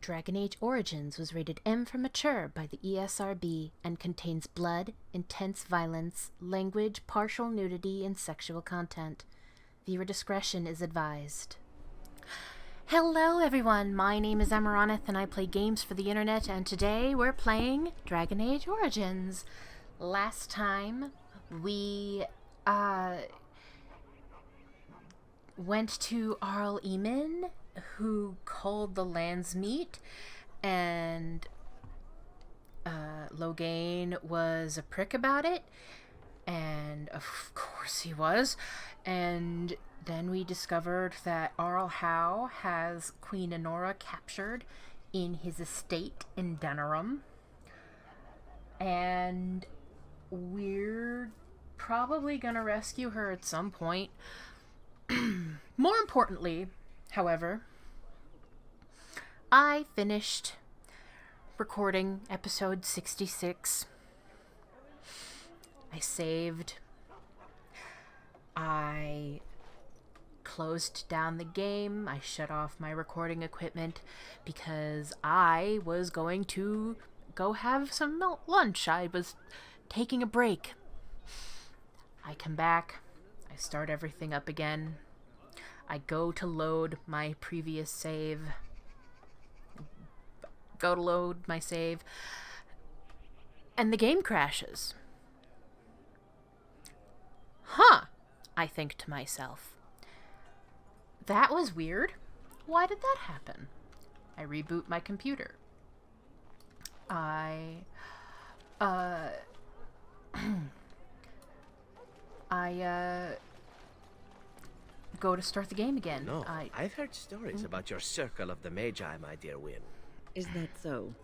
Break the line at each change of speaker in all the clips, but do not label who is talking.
Dragon Age Origins was rated M for mature by the ESRB and contains blood, intense violence, language, partial nudity, and sexual content. Viewer discretion is advised. Hello everyone, my name is Amaronith and I play games for the internet, and today we're playing Dragon Age Origins. Last time we went to Arl Eamon, who called the Landsmeet, and Loghain was a prick about it, and of course he was. And then we discovered that Arl Howe has Queen Honora captured in his estate in Denerim, and we're probably gonna rescue her at some point. More importantly, however, I finished recording episode 66. I saved. I closed down the game. I shut off my recording equipment because I was going to go have some lunch. I was taking a break. I come back. I start everything up again. I go to load my previous save. Go to load my save. And the game crashes. Huh, I think to myself. That was weird. Why did that happen? I reboot my computer. Go to start the game again.
No, I've heard stories about your Circle of the Magi, my dear Wynne.
Is that so?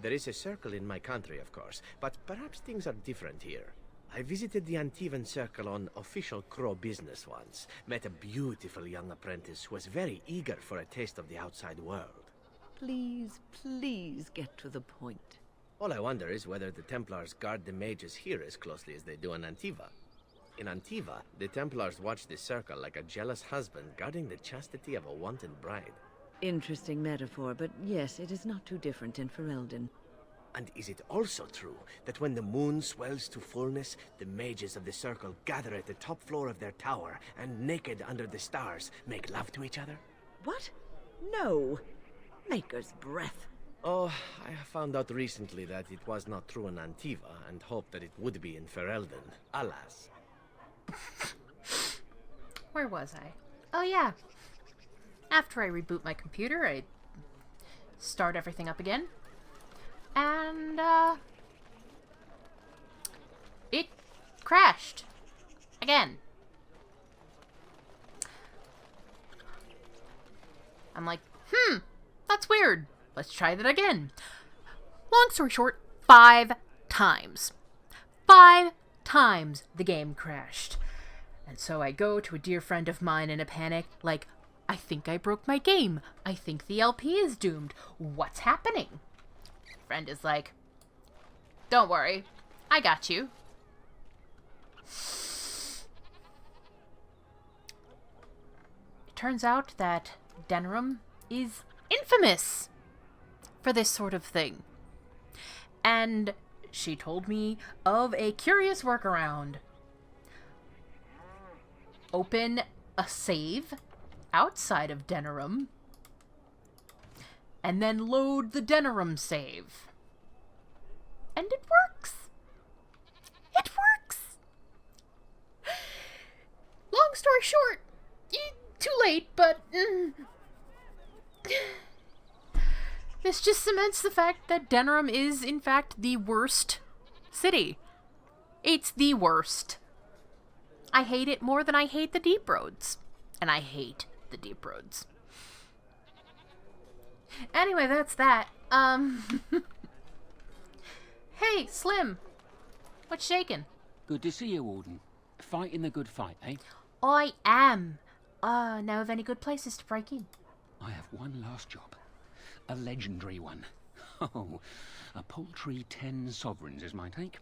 There is a circle in my country, of course, but perhaps things are different here. I visited the Antivan Circle on official Crow business once, met a beautiful young apprentice who was very eager for a taste of the outside world.
Please get to the point.
All I wonder is whether the Templars guard the mages here as closely as they do in Antiva. In Antiva, the Templars watch the circle like a jealous husband guarding the chastity of a wanton bride.
Interesting metaphor, but yes, it is not too different in Ferelden.
And is it also true that when the moon swells to fullness, the mages of the circle gather at the top floor of their tower and, naked under the stars, make love to each other?
What? No. Maker's breath.
Oh, I found out recently that it was not true in Antiva, and hoped that it would be in Ferelden. Alas.
Where was I? Oh yeah. After I reboot my computer, I start everything up again. And, it crashed. Again. I'm like, that's weird. Let's try that again. Long story short, 5 times. 5 times the game crashed. And so I go to a dear friend of mine in a panic, like, I think I broke my game. I think the LP is doomed. What's happening? Friend is like, don't worry, I got you. It turns out that Denerim is infamous for this sort of thing. And she told me of a curious workaround. Open a save outside of Denerim, and then load the Denerim save. And it works. It works. Long story short, too late, but this just cements the fact that Denerim is, in fact, the worst city. It's the worst. I hate it more than I hate the Deep Roads. And I hate the Deep Roads. Anyway, that's that. Hey, Slim. What's shaking?
Good to see you, Warden. Fighting the good fight, eh?
I am. Know of any good places to break in?
I have one last job. A legendary one. Oh, a paltry 10 sovereigns is my take.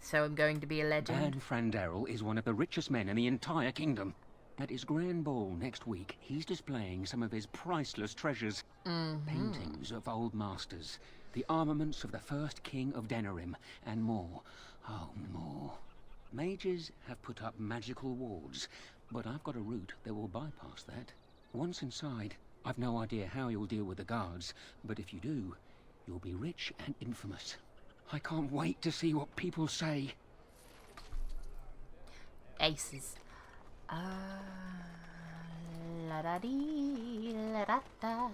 So I'm going to be a legend.
And Frandarel is one of the richest men in the entire kingdom. At his grand ball next week, he's displaying some of his priceless treasures. Paintings of old masters, the armaments of the first king of Denerim, and more. Oh, more. Mages have put up magical wards, but I've got a route that will bypass that. Once inside, I've no idea how you'll deal with the guards, but if you do, you'll be rich and infamous. I can't wait to see what people say.
Aces. La da dee, la da da.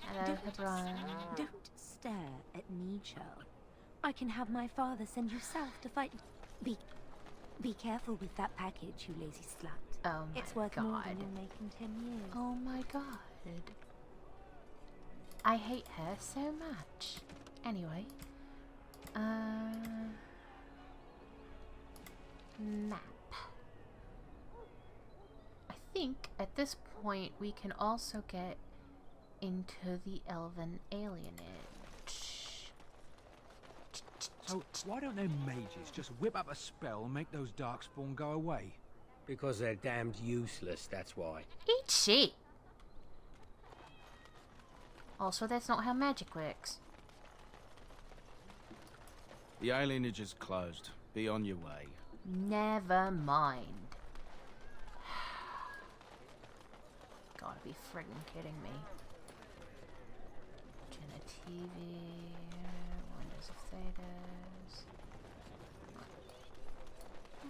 Hello, Hebron.
Don't stare at me, child. I can have my father send you south to fight. Be careful with that package, you lazy slut.
Oh my
It's worth
god.
more than you'll make in 10 years.
Oh my god. I hate her so much. Anyway. Map. I think at this point we can also get into the elven alienage.
So why don't them mages just whip up a spell and make those darkspawn go away?
Because they're damned useless, that's why.
Eat shit! Also, that's not how magic works.
The alienage is closed. Be on your way.
Never mind. Gotta be friggin' kidding me. Genitivi, Wonders of Thedas.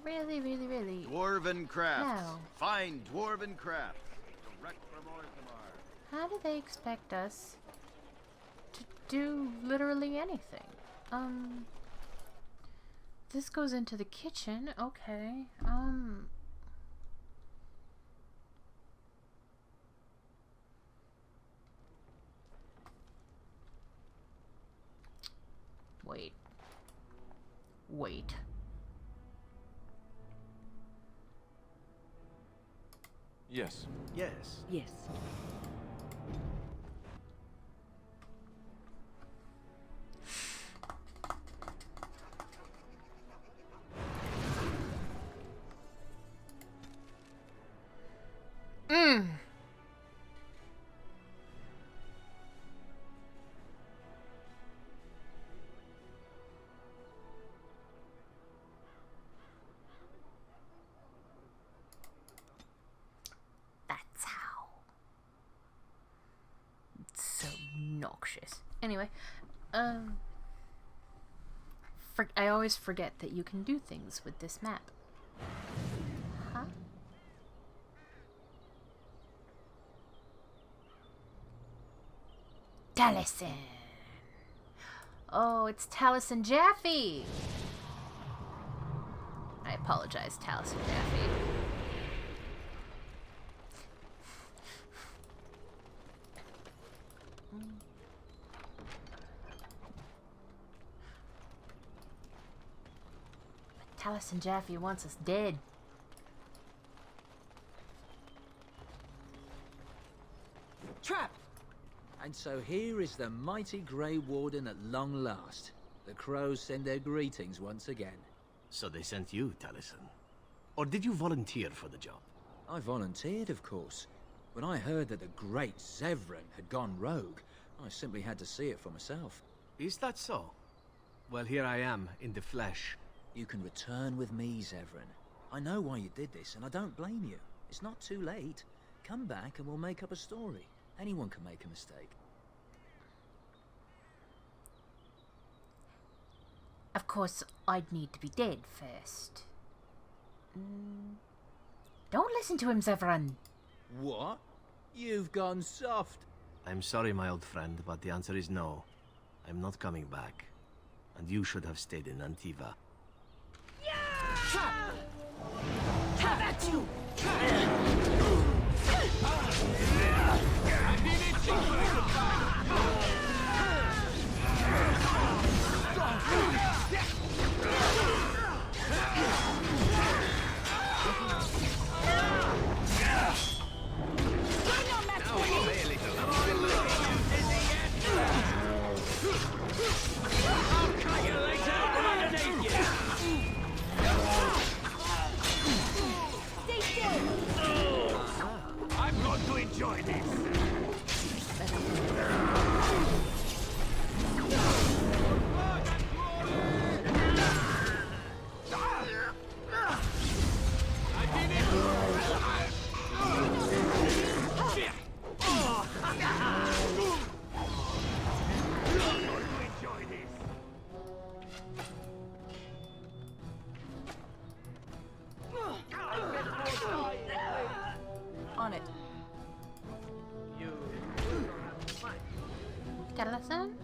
Really, really, really?
Dwarven craft.
No.
Find dwarven craft. Direct from Orthamar.
How do they expect us to do literally anything? This goes into the kitchen, okay. Wait.
Yes.
Yes.
Yes.
That's how. It's so noxious. Anyway, I always forget that you can do things with this map. Huh? Taliesin. Oh, it's Taliesin Jaffe. I apologize, Taliesin Jaffe. Taliesin Jaffe wants us dead.
Trap! And so here is the mighty Grey Warden at long last. The crows send their greetings once again.
So they sent you, Taliesin. Or did you volunteer for the job?
I volunteered, of course. When I heard that the great Zevran had gone rogue, I simply had to see it for myself.
Is that so? Well, here I am, in the flesh.
You can return with me, Zevran. I know why you did this, and I don't blame you. It's not too late. Come back and we'll make up a story. Anyone can make a mistake.
Of course, I'd need to be dead first. Don't listen to him, Zevran.
What? You've gone soft.
I'm sorry, my old friend, but the answer is no. I'm not coming back. And you should have stayed in Antiva.
Have at you!
enjoy this!
On it.
Got a lesson?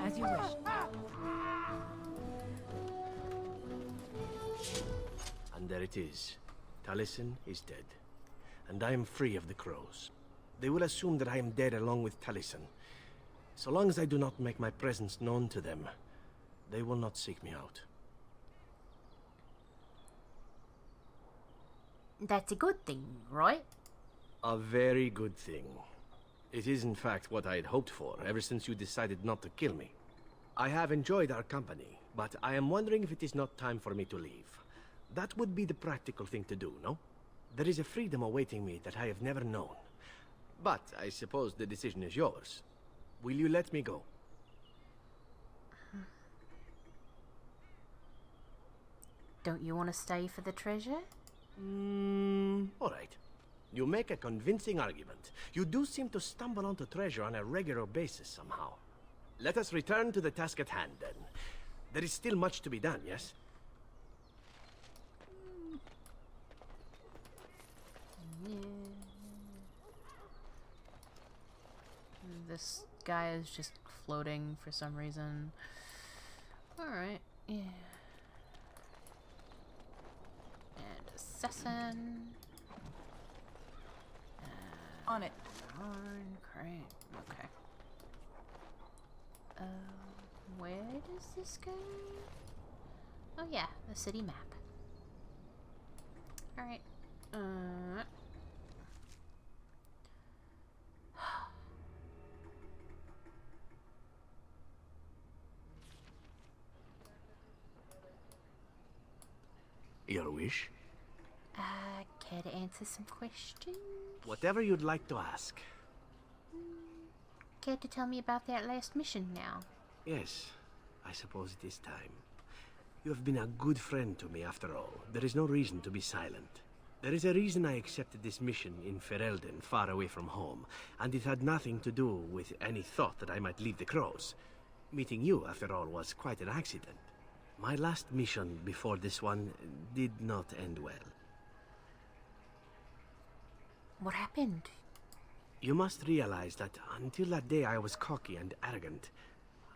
As you wish.
And there it is. Taliesin is dead. And I am free of the crows. They will assume that I am dead along with Taliesin. So long as I do not make my presence known to them, they will not seek me out.
That's a good thing, right?
A very good thing. It is in fact what I had hoped for ever since you decided not to kill me. I have enjoyed our company, but I am wondering if it is not time for me to leave. That would be the practical thing to do, no? There is a freedom awaiting me that I have never known. But I suppose the decision is yours. Will you let me go?
Don't you want to stay for the treasure?
All right. You make a convincing argument. You do seem to stumble onto treasure on a regular basis somehow. Let us return to the task at hand, then. There is still much to be done, yes?
Yeah. This guy is just floating for some reason. Alright, yeah. And assassin.
On it.
Iron crate. Okay. Where does this go? Oh yeah, the city map. Alright.
Your wish?
Care to answer some questions?
Whatever you'd like to ask.
Care to tell me about that last mission now?
Yes, I suppose it is time. You have been a good friend to me after all. There is no reason to be silent. There is a reason I accepted this mission in Ferelden, far away from home, and it had nothing to do with any thought that I might leave the crows. Meeting you, after all, was quite an accident. My last mission before this one did not end well.
What happened?
You must realize that until that day I was cocky and arrogant.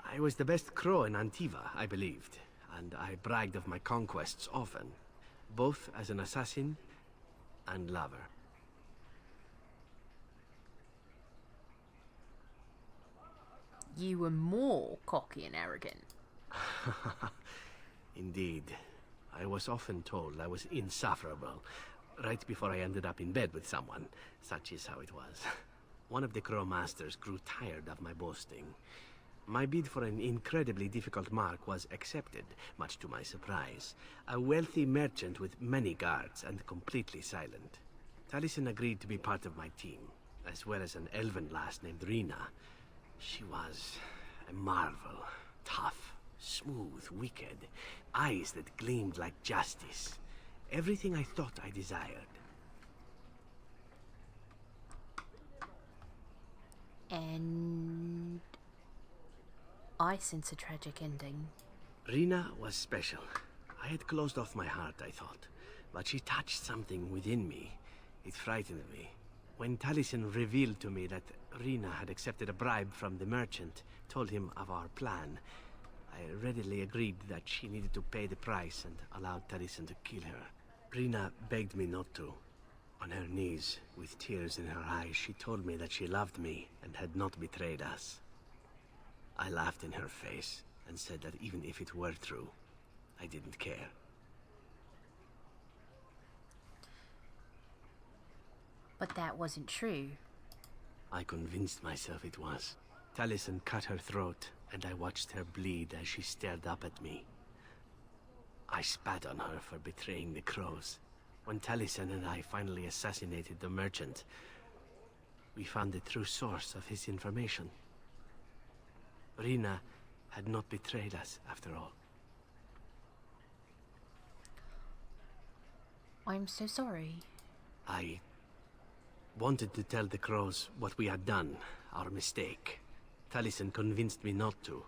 I was the best crow in Antiva, I believed, and I bragged of my conquests often, both as an assassin and lover.
You were more cocky and arrogant.
Indeed. I was often told I was insufferable, right before I ended up in bed with someone. Such is how it was. One of the crow masters grew tired of my boasting. My bid for an incredibly difficult mark was accepted, much to my surprise. A wealthy merchant with many guards and completely silent. Taliesin agreed to be part of my team, as well as an elven lass named Rina. She was a marvel. Tough, smooth, wicked. Eyes that gleamed like justice. Everything I thought I desired.
And I sense a tragic ending.
Rina was special. I had closed off my heart, I thought. But she touched something within me. It frightened me. When Taliesin revealed to me that Rina had accepted a bribe from the merchant, told him of our plan, I readily agreed that she needed to pay the price and allowed Taliesin to kill her. Rina begged me not to. On her knees, with tears in her eyes, she told me that she loved me and had not betrayed us. I laughed in her face and said that even if it were true, I didn't care.
But that wasn't true.
I convinced myself it was. Taliesin cut her throat, and I watched her bleed as she stared up at me. I spat on her for betraying the crows. When Taliesin and I finally assassinated the merchant, we found the true source of his information. Rina had not betrayed us, after all.
I'm so sorry.
I wanted to tell the crows what we had done, our mistake. Taliesin convinced me not to.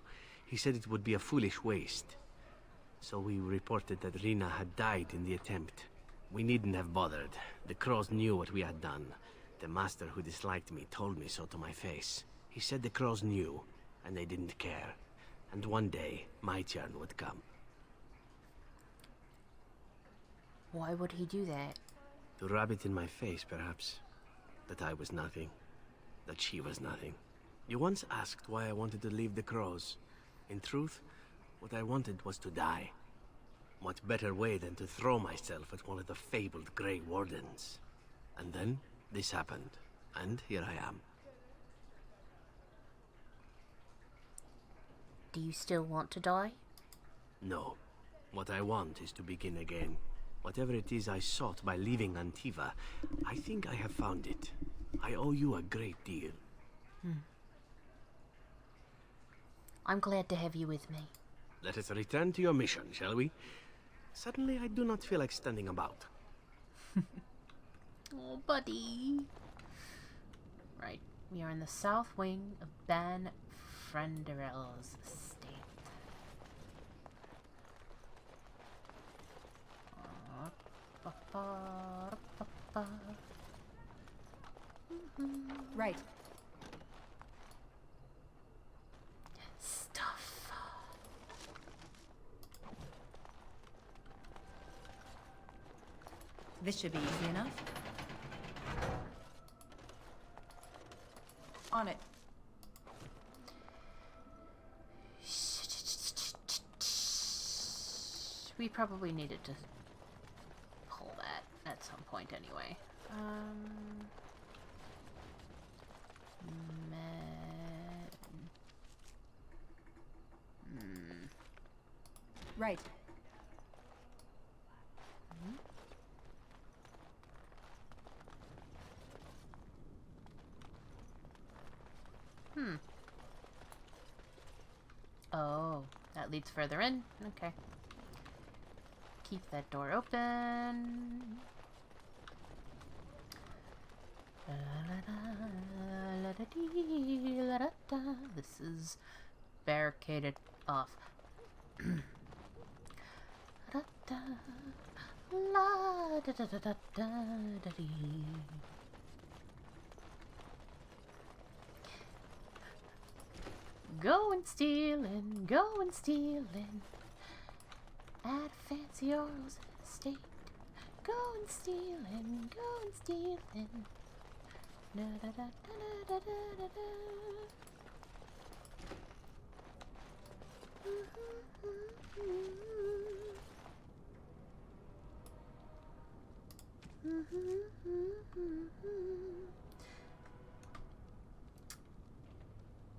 He said it would be a foolish waste. So we reported that Rina had died in the attempt. We needn't have bothered. The crows knew what we had done. The master who disliked me told me so to my face. He said the crows knew, and they didn't care. And one day, my turn would come.
Why would he do that?
To rub it in my face, perhaps. That I was nothing. That she was nothing. You once asked why I wanted to leave the crows. In truth, what I wanted was to die. What better way than to throw myself at one of the fabled Grey Wardens? And then, this happened. And here I am.
Do you still want to die?
No. What I want is to begin again. Whatever it is I sought by leaving Antiva, I think I have found it. I owe you a great deal.
I'm glad to have you with me.
Let us return to your mission, shall we? Suddenly, I do not feel like standing about.
Oh, buddy. Right, we are in the south wing of Ban Frenderel's estate.
Right.
Stuff.
This should be easy enough. On it.
We probably needed to pull that at some point anyway.
Right.
Oh, that leads further in. Okay. Keep that door open. This is barricaded off. Going stealing, going stealing at a fancy Earl's estate. Going stealing, going stealing. Da da da da da da da da.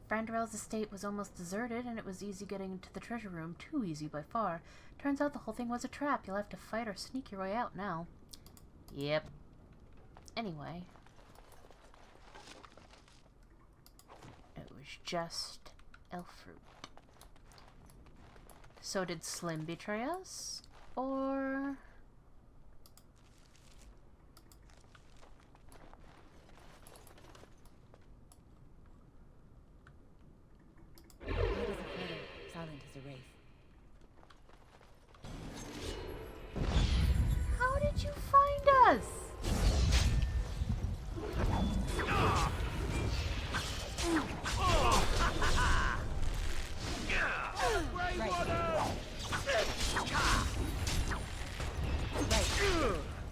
Branderell's estate was almost deserted, and it was easy getting into the treasure room. Too easy by far. Turns out the whole thing was a trap. You'll have to fight or sneak your way out now. Yep. Anyway. It was just elf fruit. So did Slim betray us? Or...
Silent as a wraith.
How did you find us?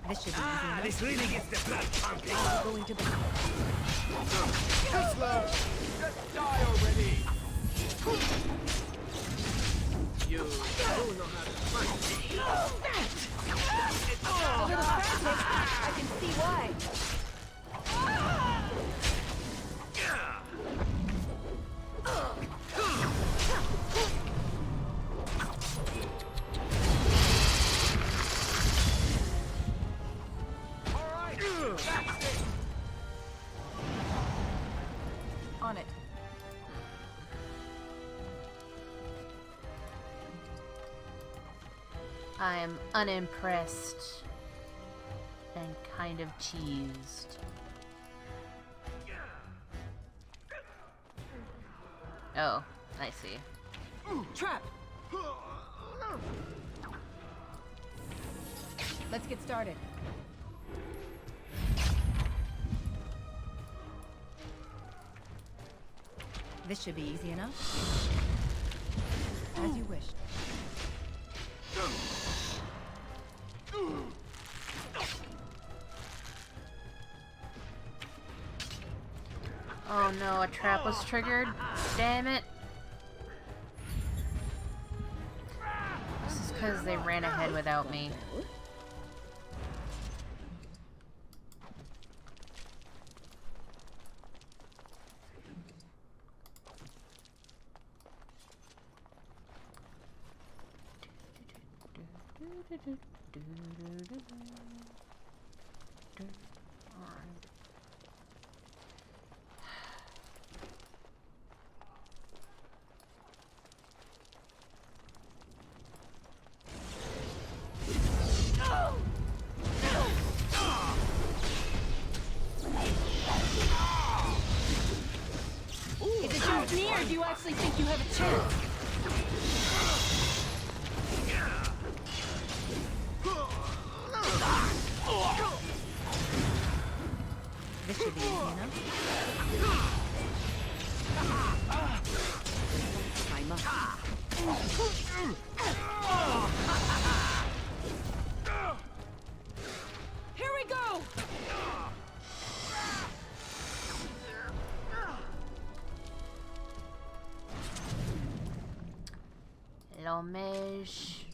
This should be easy enough.
This really gets the blood pumping.
Going to be...
Too slow! Just die already!
You do know how to fight.
A little frantic. I can see why.
through. On it.
I am unimpressed and kind of cheesed. Oh, I see.
Trap! Let's get started. This should be easy enough. As you wish.
Oh no, a trap was triggered. Damn it. This is because they ran ahead without me.
If it comes near, do you actually think you have a chance? This should be easy enough. I must. Here we go!
L'hommage.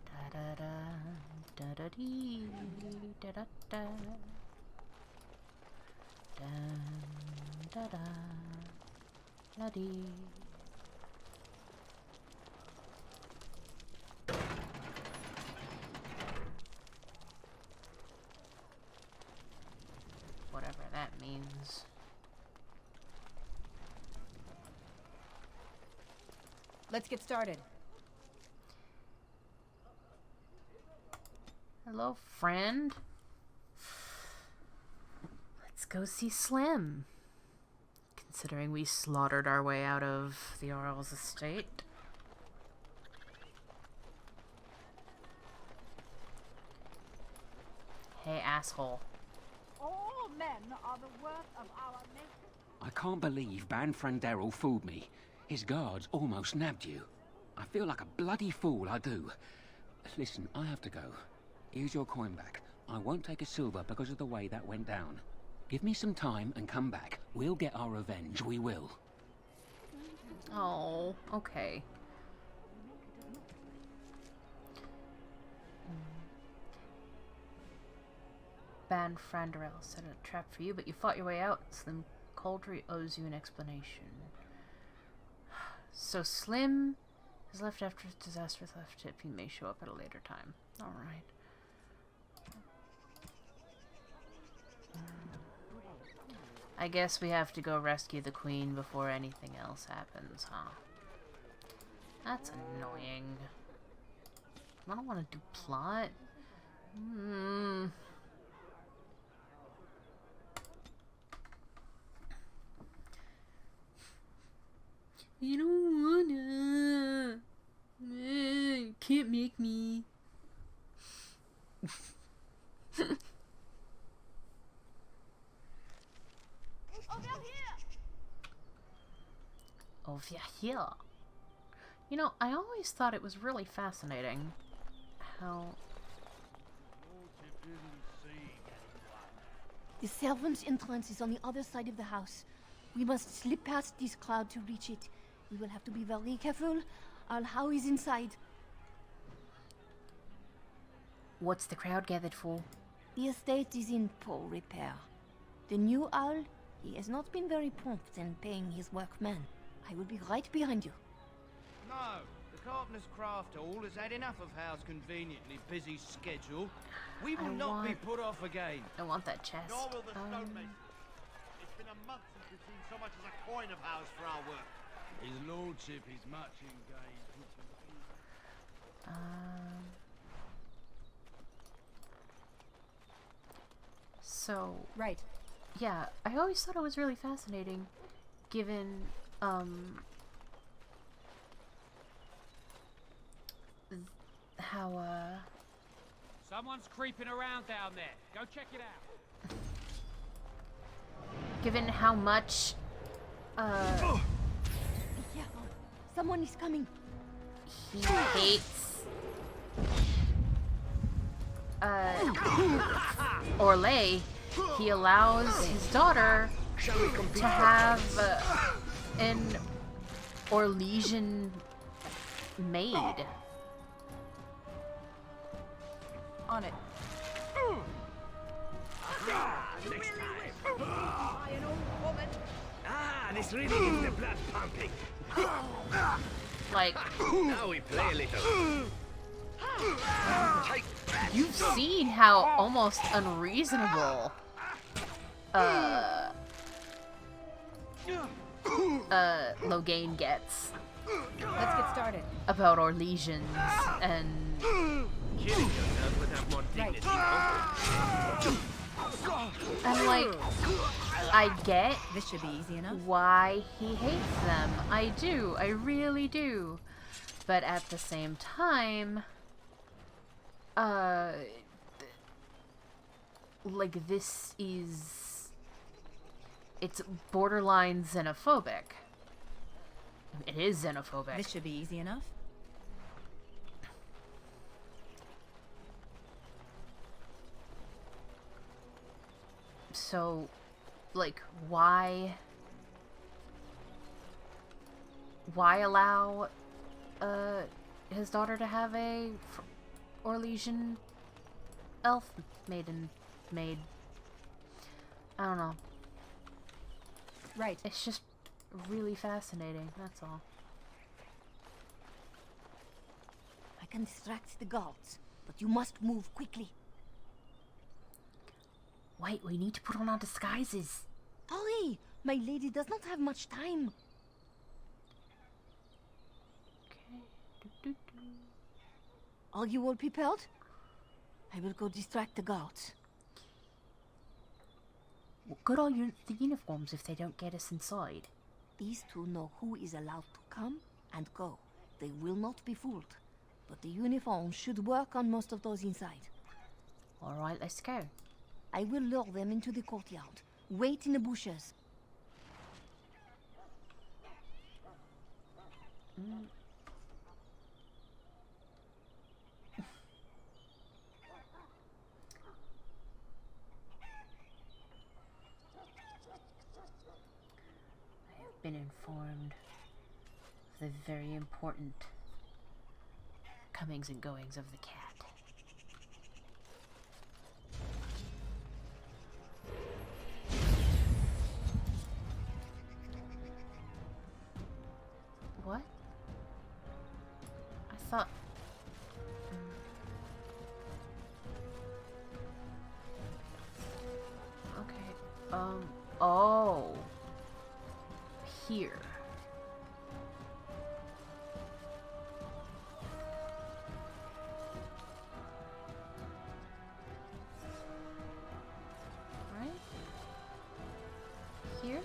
Da da da da da dee da da da da da da dee. Whatever that means.
Let's get started.
Hello, friend. Let's go see Slim. Considering we slaughtered our way out of the Earl's estate. Hey, asshole.
All men are the work of our maker.
I can't believe Banfranderel fooled me. His guards almost nabbed you. I feel like a bloody fool, I do. Listen, I have to go. Here's your coin back. I won't take a silver because of the way that went down. Give me some time and come back. We'll get our revenge, we will.
Oh, okay. Banfranderel set a trap for you, but you fought your way out. Slim Coldry owes you an explanation. So Slim is left after his disaster with left tip. He may show up at a later time. Alright. I guess we have to go rescue the queen before anything else happens, huh? That's annoying. I don't want to do plot. You don't wanna. Can't make me. Over here. You know, I always thought it was really fascinating how...
The servants' entrance is on the other side of the house. We must slip past this cloud to reach it. We will have to be very careful. Our How is inside.
What's the crowd gathered for?
The estate is in poor repair. The new owl, he has not been very prompt in paying his workmen. I will be right behind you.
No, the
Carpenter's Craft Hall has had enough of Hal's conveniently busy schedule. We will not be put off again.
I want that chest.
Nor will the stonemasons. It's been a month since we've seen so much as a coin of Hal's for our work.
His lordship is much engaged with the...
So
Right.
yeah, I always thought it was really fascinating, given how
Someone's creeping around down there. Go check it out.
given how much
Be careful. Someone is coming.
he hates Orlais, he allows his daughter to have an Orlesian maid.
On it.
Next time. This really gets the blood pumping.
Like,
Now we play a little.
you've seen how almost unreasonable Loghain gets
Let's get started.
about Orlesians and
Killing yourself would have more dignity,
I'm like, I get
This should be easy enough.
why he hates them. I do. I really do. But at the same time, like, this is... It's borderline xenophobic. It is xenophobic.
This should be easy enough.
So, like, why allow his daughter to have a Orlesian elf maid? I don't know.
Right.
It's just really fascinating, that's all.
I can distract the guards, but you must move quickly.
Wait, we need to put on our disguises.
Hurry! My lady does not have much time.
Okay.
Are you all prepared? I will go distract the guards.
Well, good on the uniforms if they don't get us inside.
These two know who is allowed to come and go. They will not be fooled. But the uniforms should work on most of those inside.
Alright, let's go.
I will lure them into the courtyard. Wait in the bushes.
I have been informed of the very important comings and goings of the cat. What? I thought... Okay, oh. Here. Right? Here?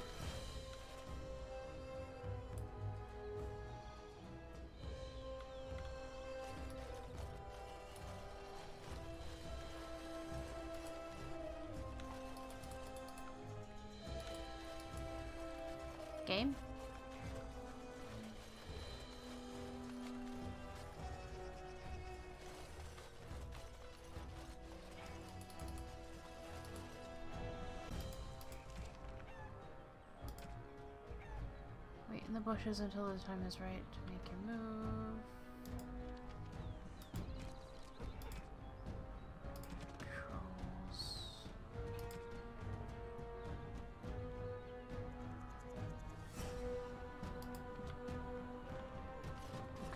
Game? Wait in the bushes until the time is right to make your move. Controls.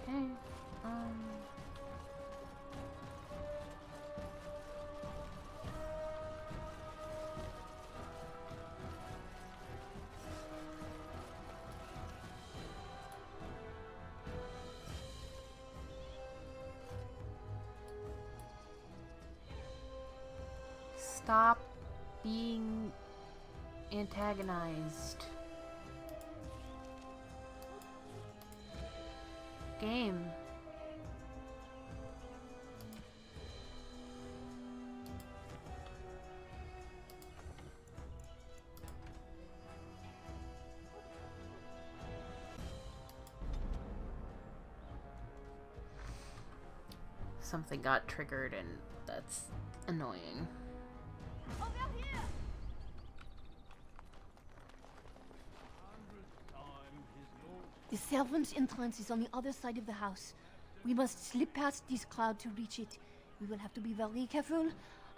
Okay. Stop being antagonized. Game. Something got triggered and that's annoying.
The servants' entrance is on the other side of the house. We must slip past this crowd to reach it. We will have to be very careful.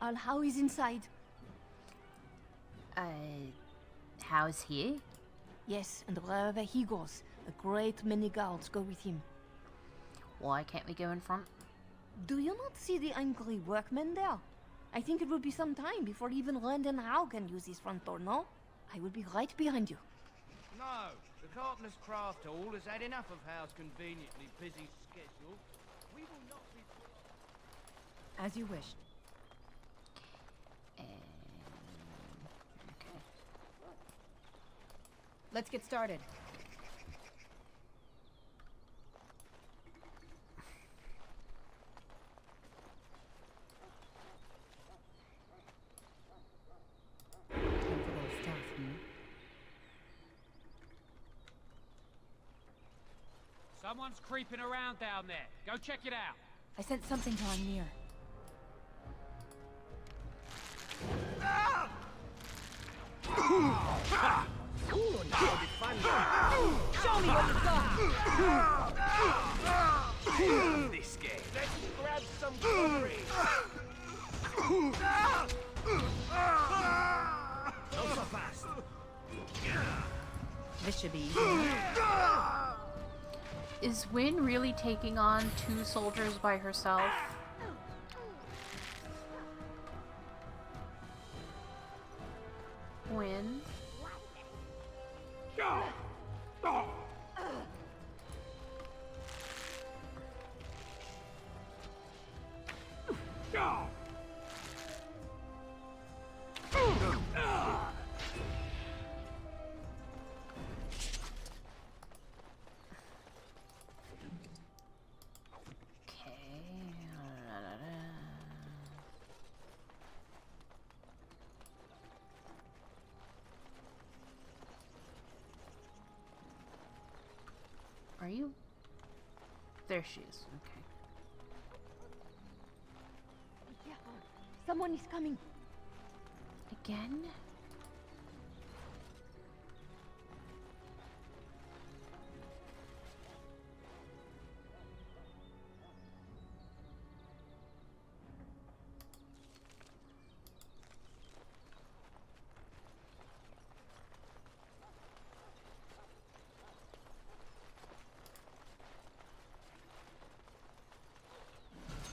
Our How is inside.
How is he?
Yes, and wherever he goes, a great many guards go with him.
Why can't we go in front?
Do you not see the angry workmen there? I think it will be some time before even Rand and Howe can use this front door, no? I will be right behind you.
No, the Carpenter's Craft Hall has had enough of Howe's conveniently busy schedule. We will not be...
As you wish.
Okay.
Let's get started.
Someone's creeping around down there. Go check it out.
I sent something drawing near.
Show me what you've got! This game. Let's grab some glory. Not so fast.
This should be easy.
Is Wynn really taking on 2 soldiers by herself? Wynn? Are you? There she is. Okay.
Be careful. Someone is coming.
Again?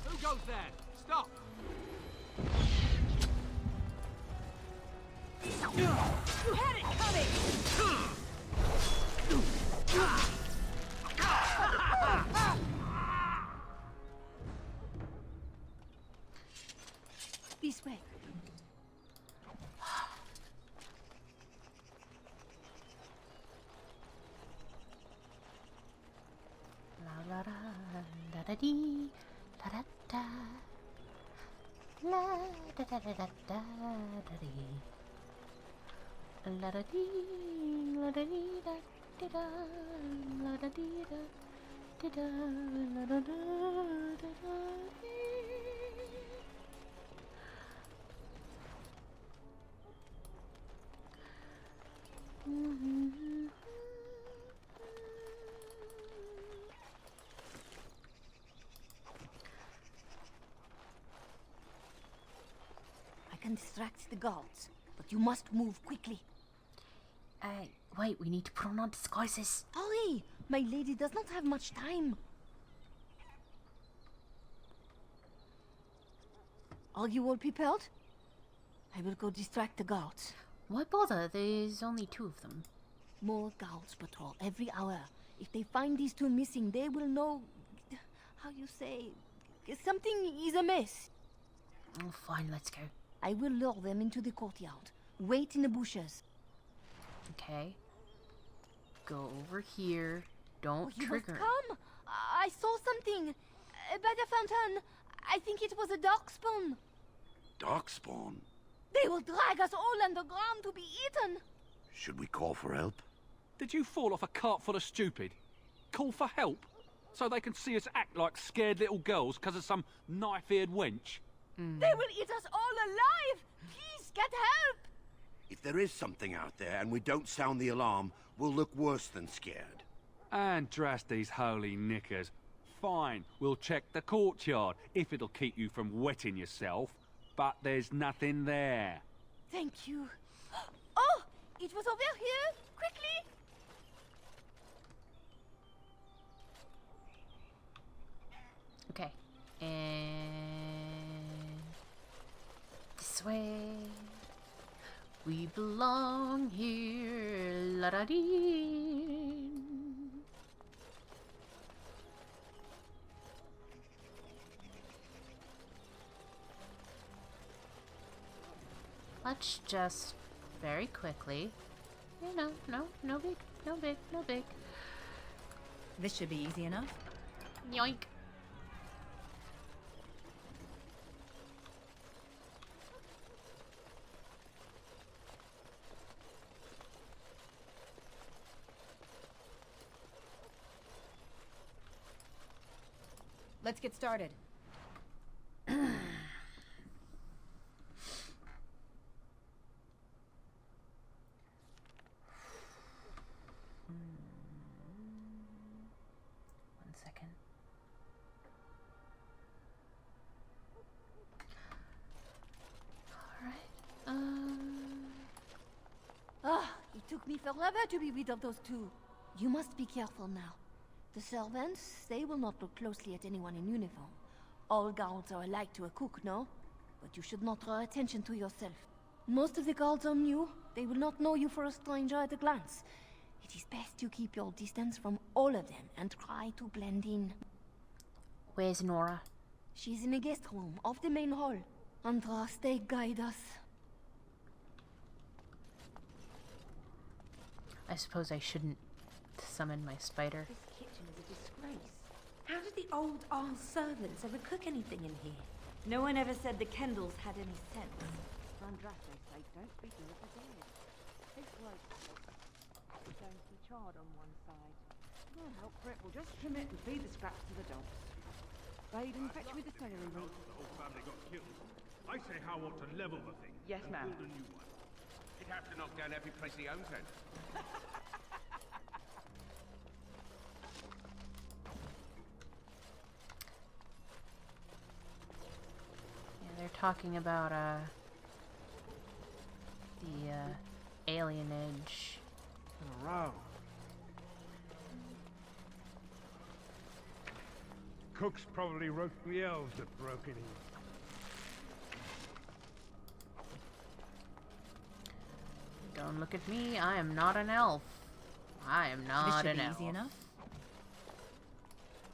Who goes there? Stop!
You had it coming! This way.
La la da da da dee da da da la da da da da da da dee la da dee la da dee da da da la da dee da da da la da da da da
I can distract the guards, but you must move quickly.
Wait, we need to put on our disguises.
Hurry! My lady does not have much time. Are you all prepared? I will go distract the guards.
Why bother? There's only 2 of them.
More guards patrol every hour. If they find these 2 missing, they will know... How you say... Something is amiss.
Oh, fine, let's go.
I will lure them into the courtyard. Wait in the bushes.
Okay. Go over here. Don't
You
trigger.
must come. I saw something by the fountain. I think it was a darkspawn.
Darkspawn?
They will drag us all underground to be eaten.
Should we call for help?
Did you fall off a cart full of stupid? Call for help? So they can see us act like scared little girls because of some knife-eared wench?
They will eat us all alive. Please get help.
If there is something out there and we don't sound the alarm, we'll look worse than scared.
And drast these holy knickers. Fine, we'll check the courtyard, if it'll keep you from wetting yourself. But there's nothing there.
Thank you. Oh, it was over here. Quickly.
Okay. And this way. We belong here. La da dee. Let's just very quickly. No big.
This should be easy enough.
Yoink.
Let's get started.
One second. Alright.
It took me forever to be rid of those two. You must be careful now. The servants, they will not look closely at anyone in uniform. All guards are alike to a cook, no? But you should not draw attention to yourself. Most of the guards are new. They will not know you for a stranger at a glance. It is best to keep your distance from all of them and try to blend in.
Where's Nora?
She's in the guest room of the main hall. Andras, they guide us.
I suppose I shouldn't summon my spider.
This kitchen is a disgrace. How did the old Arl servants ever cook anything in here? No one ever said the Kendalls had any sense.
For Andraste's sake, don't speak ill of the dead. This bloke is going to be charred on one side. No help for it, we'll just trim it and feed the scraps to the dogs. Baden, fetch me the celery root.
The whole family got killed. I say how ought to level the thing.
Yes,
and
ma'am.
build a new one.
He'd have to knock down every place he owns then.
Yeah, they're talking about the alienage.
In a row.
Cook's probably roasting the elves that broke in here.
Don't look at me. I am not an elf. I am not
This should
an
be
elf.
easy enough.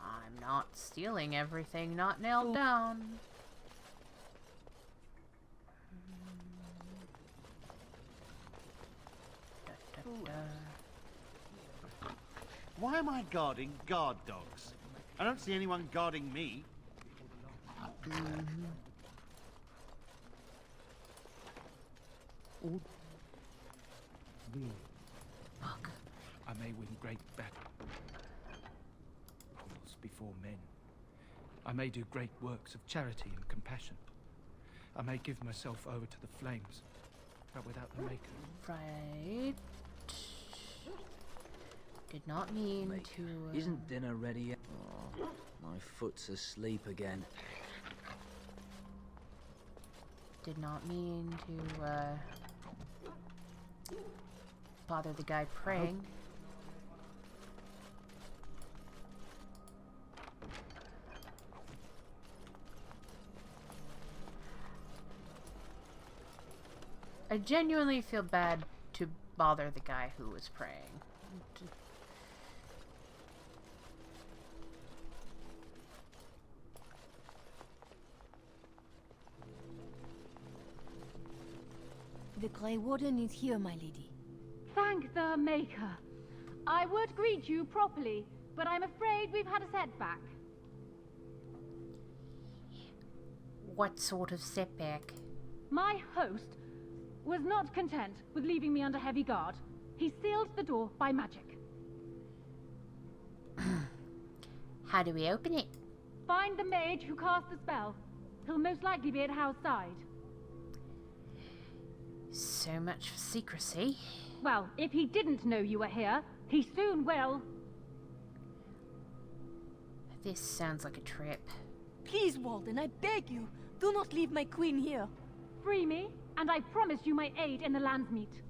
I'm not stealing everything not nailed down.
Why am I guarding guard dogs? I don't see anyone guarding me.
Fuck.
I may win great battles before men. I may do great works of charity and compassion. I may give myself over to the flames, but without the maker.
Right. Did not mean
Mate,
to.
Isn't dinner ready yet? Oh, my foot's asleep again.
Did not mean to bother the guy praying. I genuinely feel bad to bother the guy who was praying.
The Grey Warden is here, my lady.
Thank the Maker. I would greet you properly, but I'm afraid we've had a setback.
What sort of setback?
My host was not content with leaving me under heavy guard. He sealed the door by magic.
How do we open it?
Find the mage who cast the spell. He'll most likely be at Hal's side.
So much for secrecy.
Well, if he didn't know you were here, he soon will.
This sounds like a trip.
Please, Warden, I beg you, do not leave my queen here.
Free me, and I promise you my aid in the Landsmeet.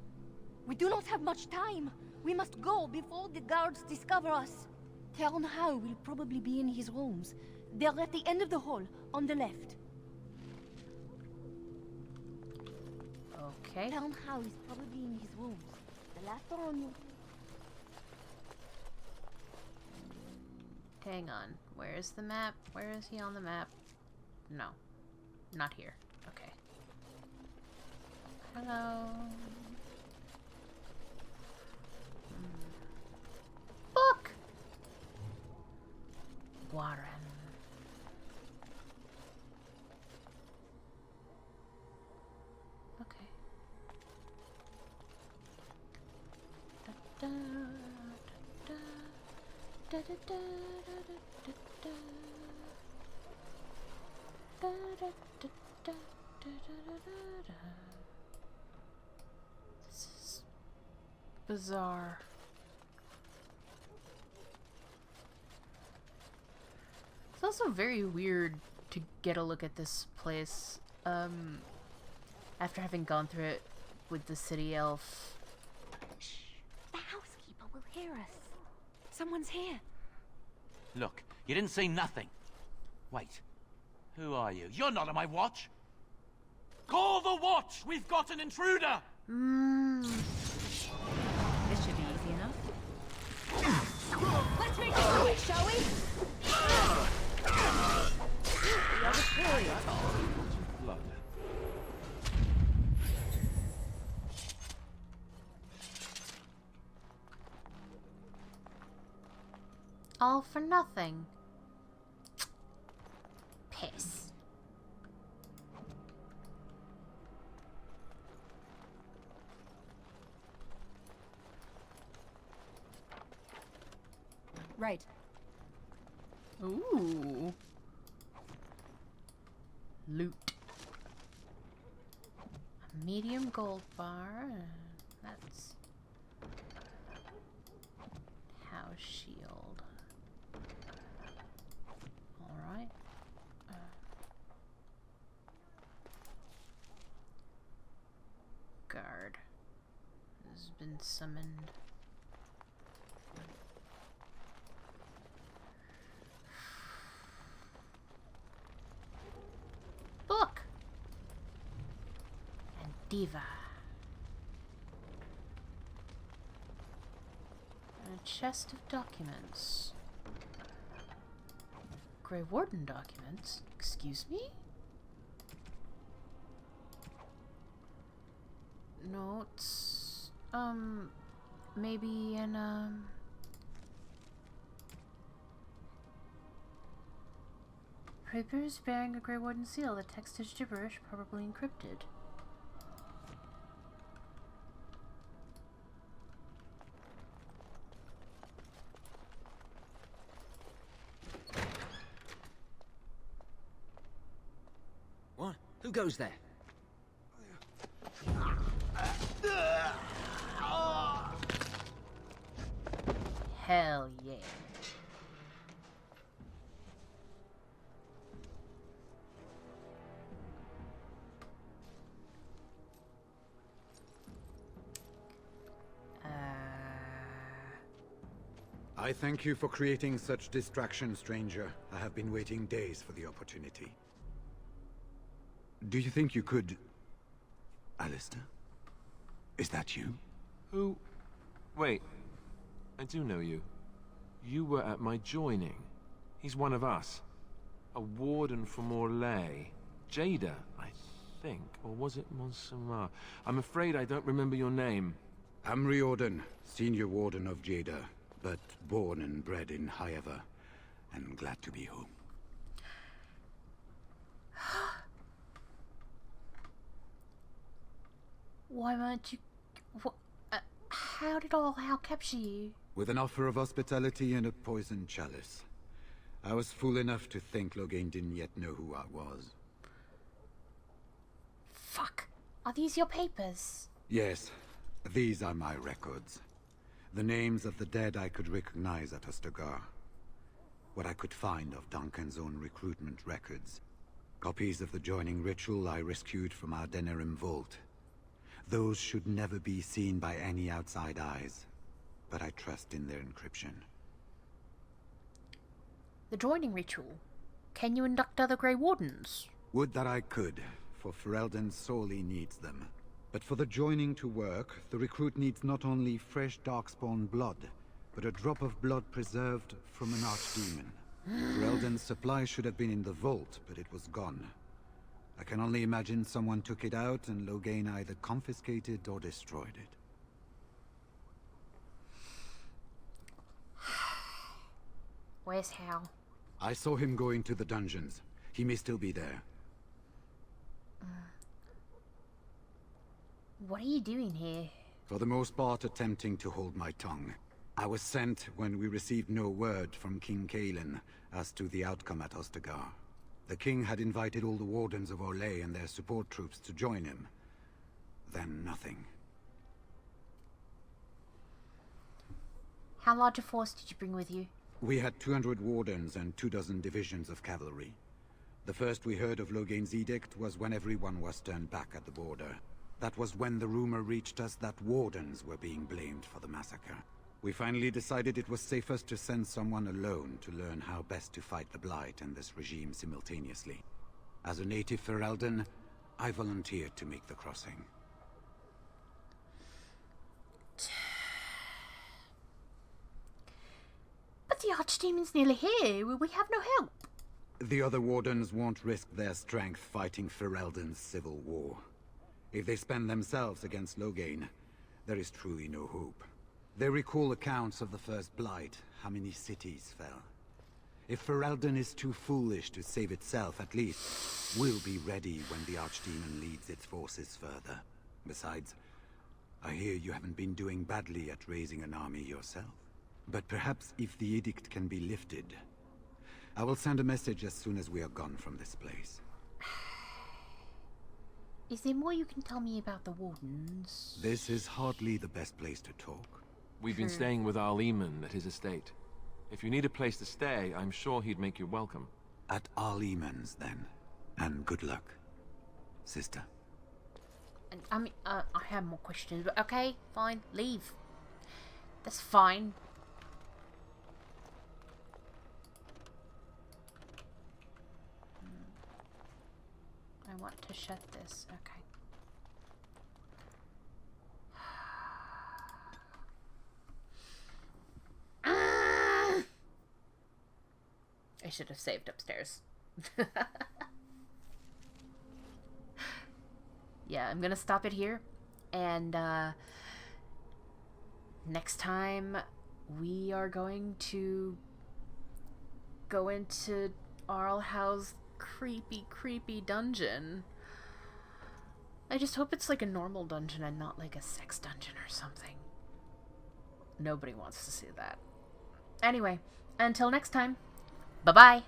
We do not have much time. We must go before the guards discover us. Tern Hau will probably be in his rooms. They're at the end of the hall, on the left.
Okay.
Tern Hau is probably in his rooms. The last door on you.
Hang on. Where is the map? Where is he on the map? No. Not here. Okay. Hello. Book! Warren. Okay. Da, da, da, da, da, da, da, da, da, da, da, da, da, da. This is bizarre. It's also very weird to get a look at this place after having gone through it with the city elf.
Shh. The housekeeper will hear us. Someone's here.
Look, you didn't say nothing. Wait. Who are you? You're not on my watch. Call the watch! We've got an intruder!
This should be easy enough.
Let's make it quick, shall we?
Blood.
All for nothing. Piss.
Right.
Ooh. Loot. A medium gold bar. That's house shield. Alright. Guard has been summoned. Book! And Diva. And a chest of documents. Grey Warden documents? Excuse me? Notes. Maybe in, papers bearing a Grey Warden seal. The text is gibberish, probably encrypted.
What? Who goes there?
Hell yeah.
I thank you for creating such distraction, stranger. I have been waiting days for the opportunity. Do you think you could... Alistair? Is that you?
Who? Wait. I do know you. You were at my joining. He's one of us. A warden from Orlais. Jada, I think. Or was it Monsamar? I'm afraid I don't remember your name.
I'm Riordan, Senior Warden of Jada, but born and bred in Highever, and glad to be home.
Why weren't you... how did all hell capture you?
With an offer of hospitality and a poisoned chalice. I was fool enough to think Loghain didn't yet know who I was.
Fuck. Are these your papers?
Yes, these are my records. The names of the dead I could recognize at Ostagar. What I could find of Duncan's own recruitment records. Copies of the joining ritual I rescued from our Denerim vault. Those should never be seen by any outside eyes, but I trust in their encryption.
The joining ritual? Can you induct other Grey Wardens?
Would that I could, for Ferelden sorely needs them. But for the joining to work, the recruit needs not only fresh Darkspawn blood, but a drop of blood preserved from an archdemon. Ferelden's supply should have been in the vault, but it was gone. I can only imagine someone took it out and Loghain either confiscated or destroyed it.
Where's Hal?
I saw him going to the dungeons. He may still be there.
What are you doing here?
For the most part, attempting to hold my tongue. I was sent when we received no word from King Kaelin as to the outcome at Ostagar. The king had invited all the wardens of Orlais and their support troops to join him. Then nothing.
How large a force did you bring with you?
We had 200 wardens and 24 divisions of cavalry. The first we heard of Loghain's edict was when everyone was turned back at the border. That was when the rumor reached us that wardens were being blamed for the massacre. We finally decided it was safest to send someone alone to learn how best to fight the Blight and this regime simultaneously. As a native Ferelden, I volunteered to make the crossing.
But the Archdemon's nearly here. We have no help.
The other wardens won't risk their strength fighting Ferelden's civil war. If they spend themselves against Loghain, there is truly no hope. They recall accounts of the first Blight, how many cities fell. If Ferelden is too foolish to save itself, at least we'll be ready when the Archdemon leads its forces further. Besides, I hear you haven't been doing badly at raising an army yourself. But perhaps if the edict can be lifted, I will send a message as soon as we are gone from this place.
Is there more you can tell me about the Wardens?
This is hardly the best place to talk.
We've been staying with our Leman at his estate. If you need a place to stay, I'm sure he'd make you welcome.
At our Leman's, then. And good luck, sister.
I mean, I have more questions, but okay, fine, leave. That's fine. I want to shut this, okay. I should have saved upstairs. Yeah, I'm gonna stop it here. And next time we are going to go into Arlhow's creepy dungeon. I just hope it's like a normal dungeon and not like a sex dungeon or something. Nobody wants to see that. Anyway, until next time. Bye-bye.